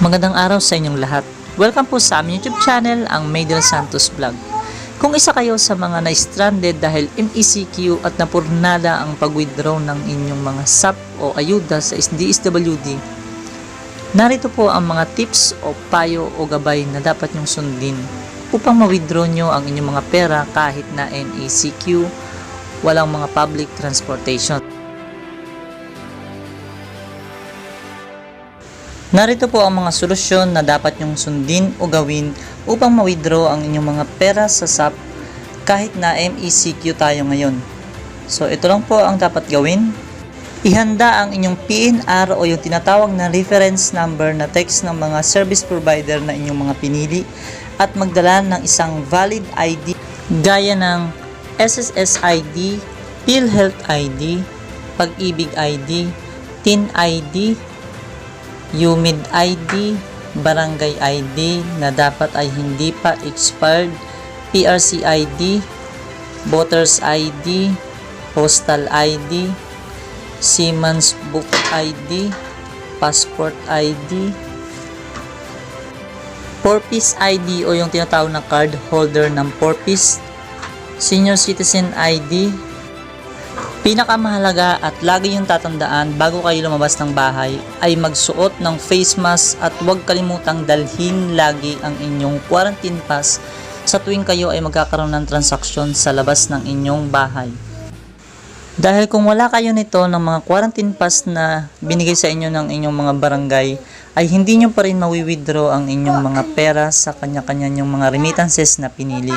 Magandang araw sa inyong lahat. Welcome po sa aming YouTube channel, ang Maydel Santos Vlog. Kung isa kayo sa mga na-stranded dahil MECQ at napurnada ang pag-withdraw ng inyong mga SAP o ayuda sa DSWD, narito po ang mga tips o payo o gabay na dapat nyong sundin upang ma-withdraw nyo ang inyong mga pera kahit na MECQ, walang mga public transportation. Narito po ang mga solusyon na dapat nyong sundin o gawin upang ma-withdraw ang inyong mga pera sa SAP kahit na MECQ tayo ngayon. So ito lang po ang dapat gawin. Ihanda ang inyong PNR o yung tinatawag na reference number na text ng mga service provider na inyong mga pinili at magdala ng isang valid ID gaya ng SSS ID, PhilHealth ID, Pag-ibig ID, TIN ID, UMID ID, Barangay ID na dapat ay hindi pa expired, PRC ID, Voters ID, Postal ID, Seaman's Book ID, Passport ID, 4-piece ID o yung tinatawag na card holder ng 4-piece, Senior Citizen ID. Pinakamahalaga at lagi yung tatandaan bago kayo lumabas ng bahay ay magsuot ng face mask at huwag kalimutang dalhin lagi ang inyong quarantine pass sa tuwing kayo ay magkakaroon ng transaksyon sa labas ng inyong bahay. Dahil kung wala kayo nito ng mga quarantine pass na binigay sa inyo ng inyong mga barangay, ay hindi nyo pa rin mawi-withdraw ang inyong mga pera sa kanya-kanya nyong mga remittances na pinili.